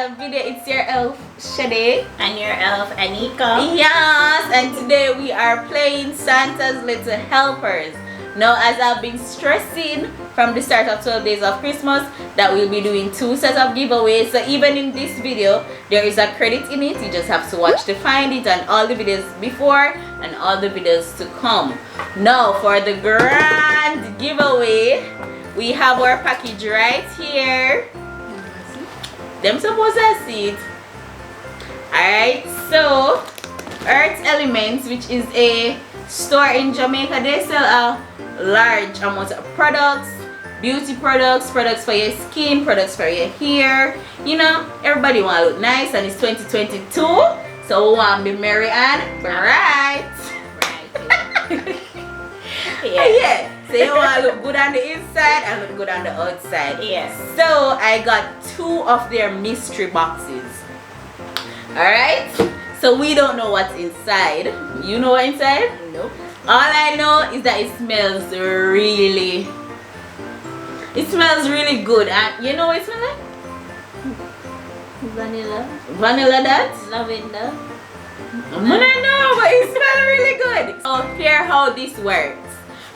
another video. It's your elf Shade and your elf Anika. Yes, and today we are playing Santa's Little Helpers. Now, as I've been stressing from the start of 12 Days of Christmas that we'll be doing 2 sets of giveaways, so even in this video there is a credit in it. You just have to watch to find it, and all the videos before and all the videos to come. Now for the grand giveaway, we have our package right here. Them suppose to see it. Alright, so Earth Elements, which is a store in Jamaica, they sell a large amount of products, beauty products, products for your skin, products for your hair. You know, everybody want to look nice, and it's 2022, so we want to be merry and bright. Yeah. So you want to look good on the inside and look good on the outside. Yes. So I got 2 of their mystery boxes. Alright? So we don't know what's inside. You know what's inside? Nope. All I know is that it smells really good. And you know what it smells like? Vanilla. Vanilla that? Lavender. I don't know, but it smells really good. So here how this works.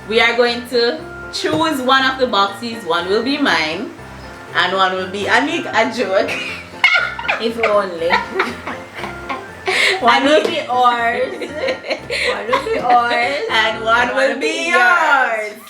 We are going to choose one of the boxes. One will be mine and one will be a joke. If only. One will be ours. One will be ours. And one will be yours.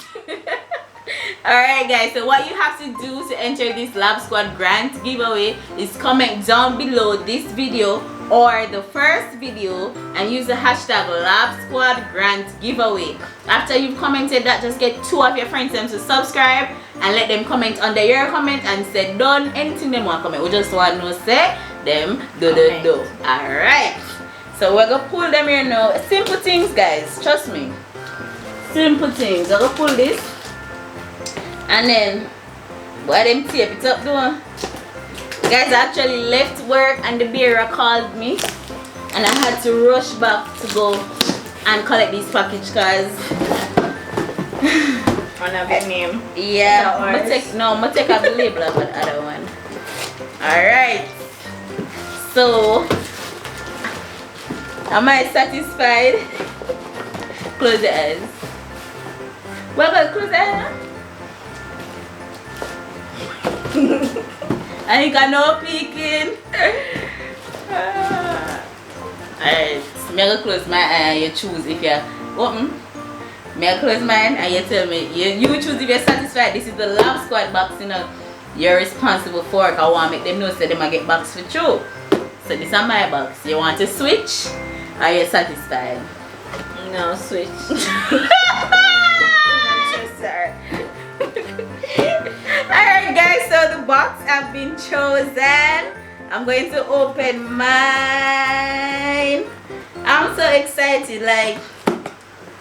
Alright guys, so what you have to do to enter this Lab Squad grant giveaway is comment down below this video or the first video and use the hashtag Lab Squad grant giveaway. After you've commented that, just get 2 of your friends to subscribe and let them comment under your comment and say done anything they want comment. We just want to say them do. Alright, so we're gonna pull them here now. Simple things guys, trust me, simple things. I'm gonna pull this and then boy them tape it up though. Guys, I actually left work and the bearer called me and I had to rush back to go and collect this package because one of your name. Yeah, I'm gonna take off the label of the other one. Alright, so am I satisfied? Close your eyes. Well, close your eyes. I ain't got no peeking. Alright, I'm gonna close my eye and you choose if you're open. I'm gonna close mine and you tell me. You choose if you're satisfied. This is the Lab Squad box, you know. You're responsible for it. I want to make them know so they might get box for you. So this is my box. You want to switch? Are you satisfied? No, switch. Alright guys, so the box have been chosen. I'm going to open mine. I'm so excited, like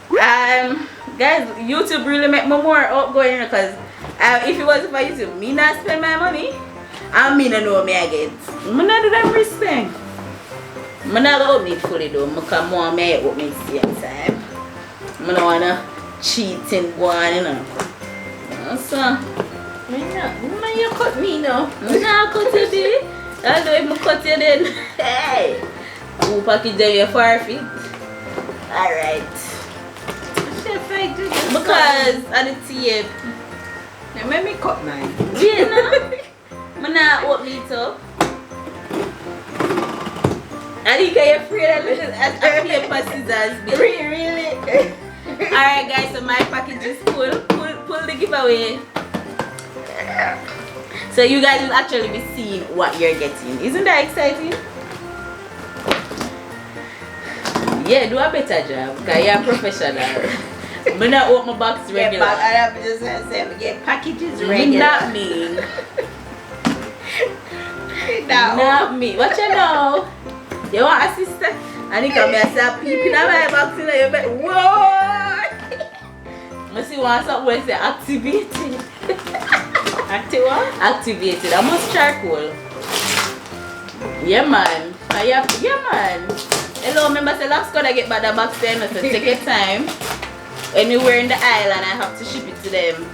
guys, YouTube really make me more outgoing because if it wasn't for YouTube, me not spend my money and me not know me I get. Me not do that risk thing. Me not go open it fully though, because more me open it same time. Me don't wanna cheat and go on, you know. So You cut me now. nah, cut you did. I know if I cut you then. Hey! Who package them your 4 feet? Alright. Because of the tape. Now let me cut mine. You know? I'm not open it up. I think you're afraid of little paper scissors. Really? Alright guys, so my package is full. Pull the giveaway. So you guys will actually be seeing what you're getting. Isn't that exciting? Yeah, do a better job because you're a professional. I'm not open my box regular. I have to just say get packages regular. Not me. Not me. What you know? You want a sister? And you come here and say peeping at my box, you know, you bet, whoa! I see one something where say activated. Activated. I must charcoal. Yeah man. Yeah man. Hello, remember say Lab Squad I get back the box then, so take your time. Anywhere in the island I have to ship it to them.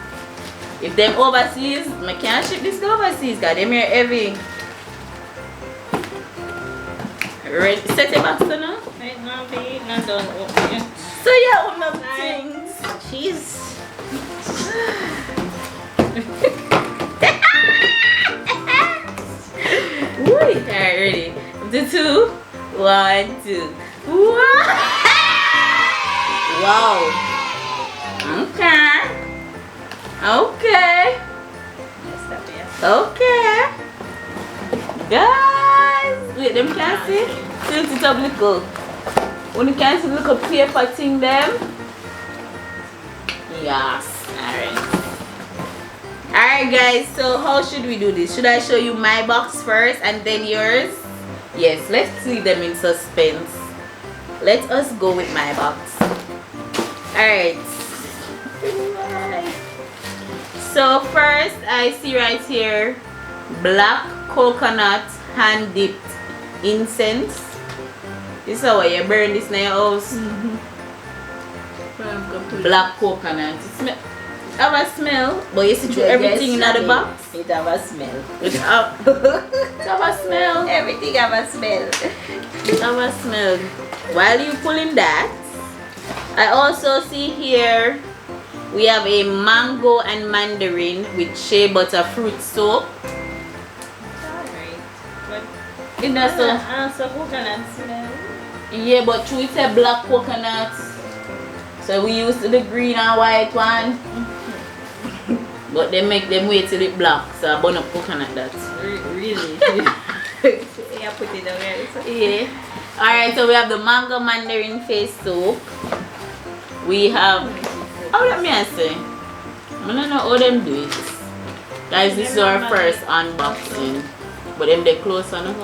If them overseas, I can't ship this to overseas because them here heavy. Ready? Set it back to now. Right now, babe. Not done opening. So yeah, one of things. Cheese. Wait, alright, ready? The 2, 1, 2. Wow. Okay. Okay. Okay. Guys, wait, them can't see? Tilt it up little. When you can't see the little paper thing them. Yes. Alright. Alright guys, so how should we do this? Should I show you my box first and then yours? Yes, let's leave them in suspense. Let us go with my box. Alright. So first I see right here black coconut hand dipped incense. This is how you burn this in your house. Black coconut. It have a smell, but you see through everything in the box. It have a smell. It have a smell. Everything have a smell. It have a smell. While you pulling that, I also see here we have a mango and mandarin with shea butter fruit soap. Alright. But It does so. also coconut smell. Yeah, but through it's a black coconut. So we use the green and white one. But they make them wait till it black. So I burn up coconut that. Really? Yeah, put it away. Yeah. Alright, so we have the mango mandarin face soap. We have, how let me say? I don't know how them do it. Guys, this is our first unboxing. But them they close on it.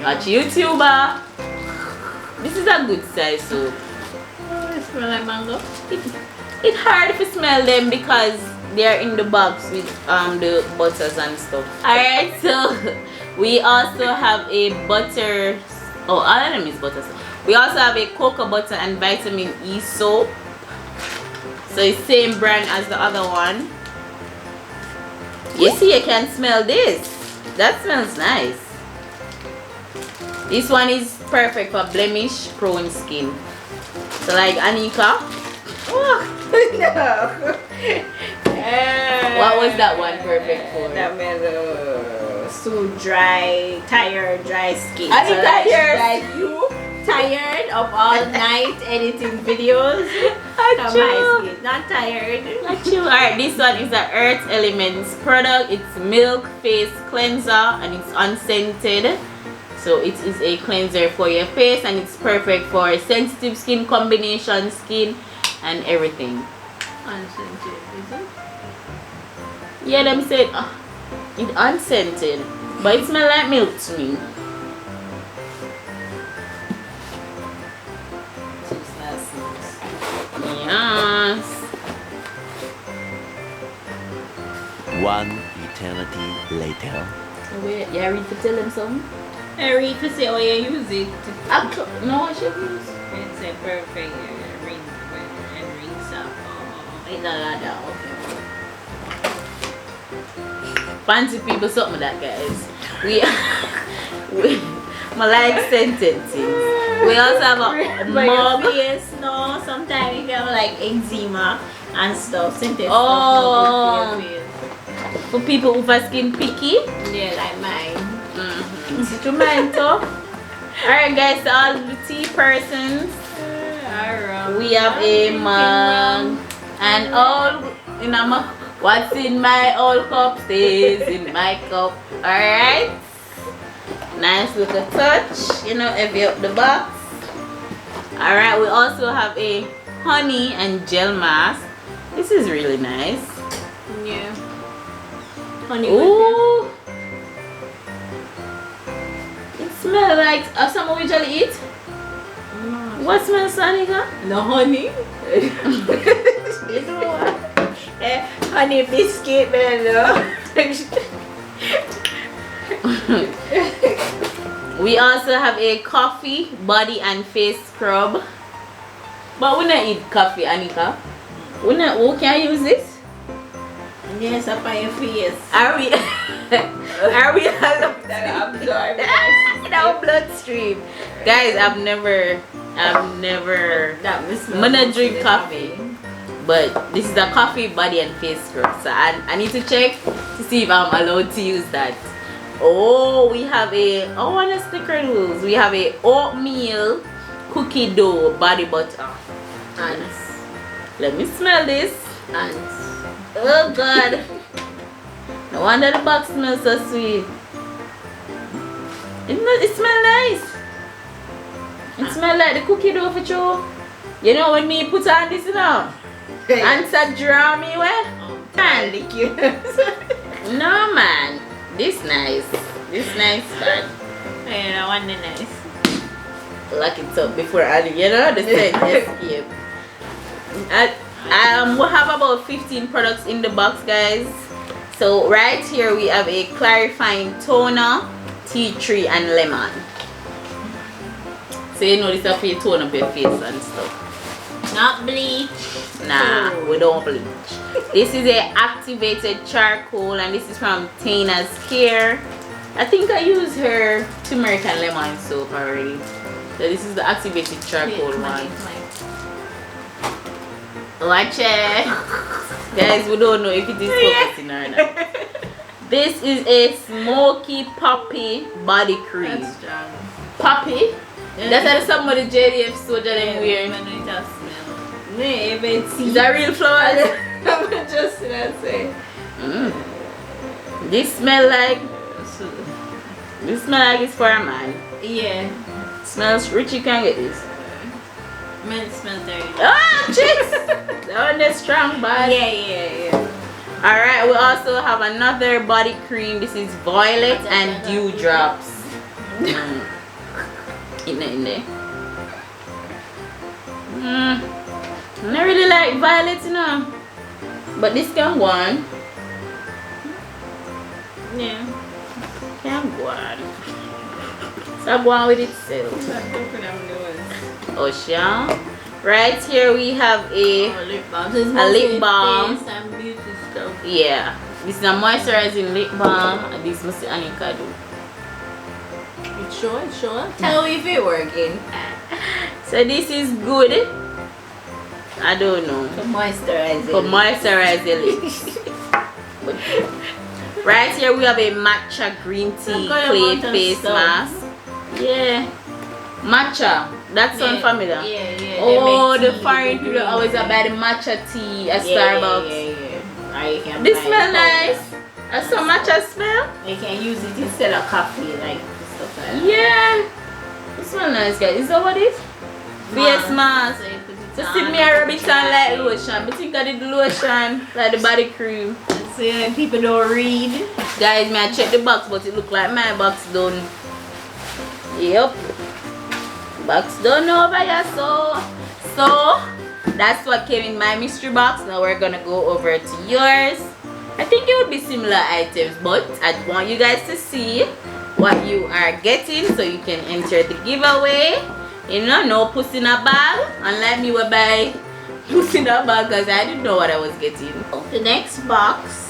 Watch YouTuber. This is a good size soap. Oh, it smells like mango. It's hard to smell them because they're in the box with the butters and stuff. Alright, so we also have a butter. Oh, all of them is butter. We also have a cocoa butter and vitamin E soap. So it's same brand as the other one. You see, you can smell this. That smells nice. This one is perfect for blemish prone skin. So like Anika. Oh, no. What was that one perfect for? That meant so dry, tired, dry skin. Are you So tired? Like you tired of all night editing videos. From Achoo. high skin. Not tired. Alright, this one is the Earth Elements product. It's milk face cleanser and it's unscented. So it is a cleanser for your face and it's perfect for sensitive skin, combination skin and everything. Unscented, is it? Yeah, them said it unscented, but it smells like milk to me. Yes. One eternity later. Wait, you ready to tell them something? I read to say how you use it. No, I should use. It's a perfect ring and rings up. Oh, it's not that. Okay. Fancy people something like that, guys. We my like scented things. We also have a mug. Face, no, sometimes you have like eczema and stuff. Scented Oh. stuff. No good for your face. For people who are skin picky. Yeah, like mine. Instrumento. Alright guys, so all the tea persons, we have a mug and all in a mug. What's in my old cup stays in my cup. Alright. Nice little touch, you know, heavy up the box. Alright, we also have a honey and gel mask. This is really nice. Yeah. Honey. Ooh. It smells like someone we usually eat. What smells, Sanika? No honey. You know what? Honey biscuit, man. We also have a coffee, body and face scrub. But we don't eat coffee, Anika. We not, who can use this? Yes, up on your face. Are we are we allowed to absorb in our bloodstream? Guys, I've never That was I'm gonna drink coffee. But this is a coffee body and face scrub. So I need to check to see if I'm allowed to use that. Oh, we have a on a snickerdoodles. We have a oatmeal cookie dough body butter. Ants. Let me smell this. Ants. Oh God. No wonder the box smells so sweet. It smells nice. It smells like the cookie dough for sure. You know when me put on this now? Ants are draw me where? Man, lick you. No man. This nice. This nice man. Yeah, I want the nice. Lock it up before I leave. You know the scent escape. We have about 15 products in the box, guys. So right here we have a clarifying toner, tea tree and lemon. So you know this is for your tone up your face and stuff. Not bleach. Nah, Oh. we don't bleach. This is a activated charcoal and this is from Tana's Care. I think I used her turmeric and lemon soap already. So this is the activated charcoal one. Watch it. Guys, we don't know if it is focusing or not. This is a smoky poppy body cream. That's strong. Poppy? That's how some of the JDF soldier them wearing. When it has smell. Yeah, but Is that real flowers? I'm just gonna say. This smell like it's for a man. Yeah. Smells rich. You can get this. Man, it smells dirty. Ah, chicks! That one is strong, but Yeah. alright, we also have another body cream. This is Violet and Dewdrops. In there. I don't really like Violet, you know. But this can go on. Yeah. Can go on. So go on with itself. Oh, sure. Right here we have a lip balm. So it's lip mostly balm. face and beauty stuff. yeah. This is a moisturizing lip balm. And this must be Anika do. It's sure. Tell me if it working. So this is good. I don't know. For moisturizing. For moisturizing lips. But right here we have a matcha green tea clay face mask. Yeah. Matcha. That sounds familiar. Yeah. Oh, They the make tea, foreign the people green always tea. about the matcha tea at Yeah, Starbucks. Yeah. Or you can This buy smell it nice. powder. That's some matcha smell. You can use it instead of coffee, like stuff like that. Yeah. It smell nice, guys. Is that what it is? Face mask. So you put it Just on, see me a rub it on like lotion. But think of the lotion, like the body cream. So people don't read. Guys, may I check the box, but it look like my box done. Yep. Box done over here, so that's what came in my mystery box. Now we're gonna go over to yours. I think it would be similar items, but I want you guys to see what you are getting so you can enter the giveaway. You know, no puss in a bag. Unlike me, we buy puss in a bag because I didn't know what I was getting. The next box.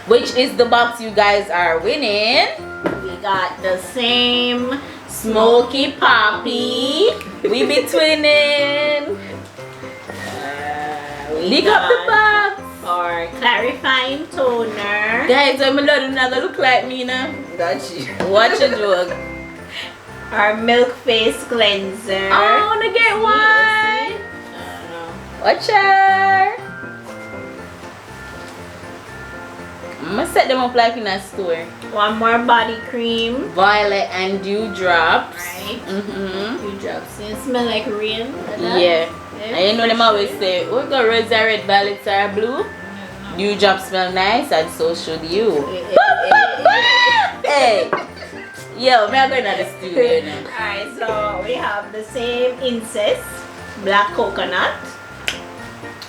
Which is the box you guys are winning. We got the same Smoky Poppy. We be twinning. Lick up the box. Or clarifying toner. Guys, I'm not gonna look like me now. Got you. Watch a joke. Our milk face cleanser. I wanna get one. I don't know. Watch her. I'm gonna set them up like in a store. One more body cream. Violet and Dewdrops. Right. Mm-hmm. Drops. It smell like rain. Yeah. And you know them always say, we got roses are red, violets are blue. Dewdrops smell nice and so should you. Hey. Yo, we're going to the studio now. Alright, so we have the same incest. Black coconut.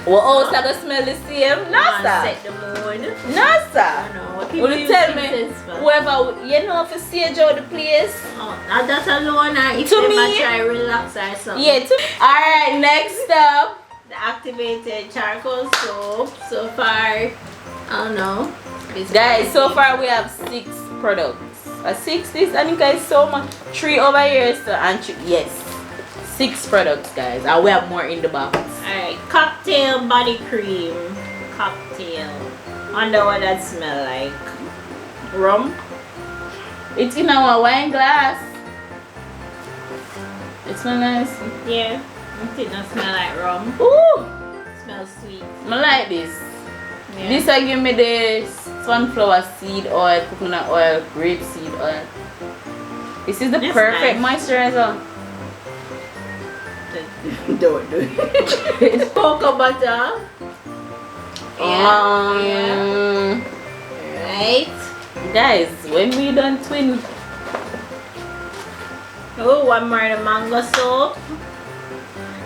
What else I gonna smell the same? No, sir. Set the mood. No, I sir. don't know. What Will you tell me incense for? whoever, you know, if you sage out the place? Oh, not that alone, or if To they me? try relax or something. Yeah, alright, next up. The activated charcoal soap. So far, I don't know. Guys, so far we have 6 products. 6 this, and you guys so much. 3 over here, so and yes, 6 products, guys, and we have more in the box. Alright, cocktail body cream. Cocktail. Wonder what that smell like. Rum? It's in our wine glass. It smells nice. Yeah. It doesn't smell like rum. Ooh, Smells sweet. I like this. Yeah. This I give me the sunflower seed oil, coconut oil, grape seed oil. This is the That's perfect nice. moisturizer. Don't do it. It's cocoa butter. Yeah. Right. Guys, when we done twin, Oh, one more the mango soap.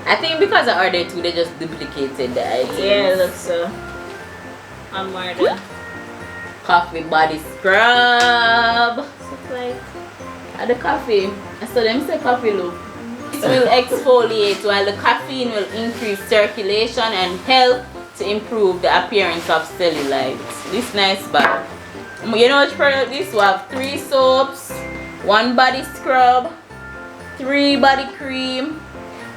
I think because I ordered 2, they just duplicated the items. Yeah, it looks so. One more the Coffee body scrub. looks like. At the coffee. I saw them say coffee look. This will exfoliate while the caffeine will increase circulation and help to improve the appearance of cellulite. This nice bag. You know which product this? We have 3 soaps, 1 body scrub, 3 body cream.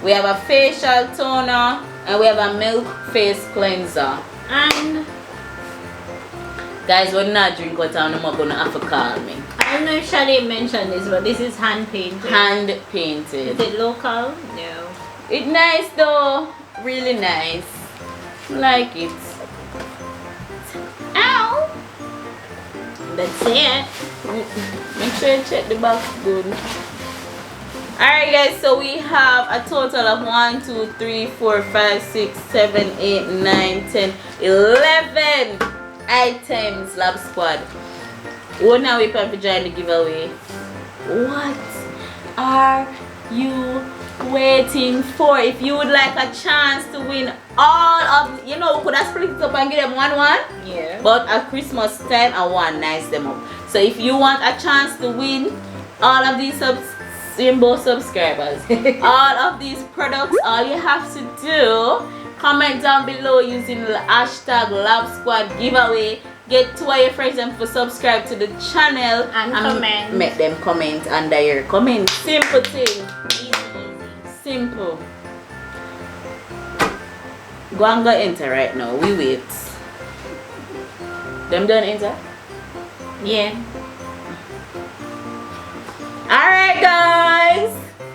We have a facial toner, and we have a milk face cleanser. And Guys, when I drink water, I'm not gonna have to call me. I don't know if Shade mentioned this, but this is hand painted. Hand Is painted. it local? No. It's nice though. Really nice. Like it. Ow! That's it. Make sure you check the box good. Alright guys, so we have a total of 1, 2, 3, 4, 5, 6, 7, 8, 9, 10, 11 items, Lab Squad. What now we plan to join the giveaway? What are you waiting for? If you would like a chance to win all of, you know, we could have split it up and give them 1-1. Yeah. But at Christmas time, I want nice them up. So if you want a chance to win all of these Rainbow subscribers, all of these products, all you have to do, comment down below using the hashtag Lab Squad giveaway. Get 2 of your friends and to subscribe to the channel And comment. Make them comment under your comment. Simple thing. Easy, easy. Simple. Go and go enter right now. We wait. Them done enter? Yeah. Alright guys,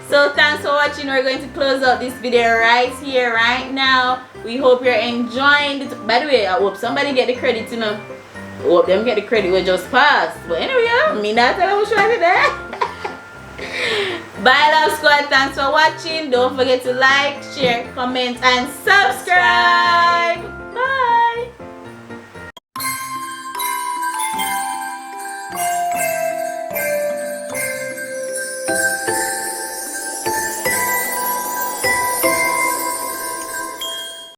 so thanks for watching. We're going to close out this video right here, right now. We hope you're enjoying it. By the way, I hope somebody get the credit, you know. I hope them get the credit we just passed. But anyway, me not tell them what there. Bye Love Squad, thanks for watching. Don't forget to like, share, comment and subscribe. Bye.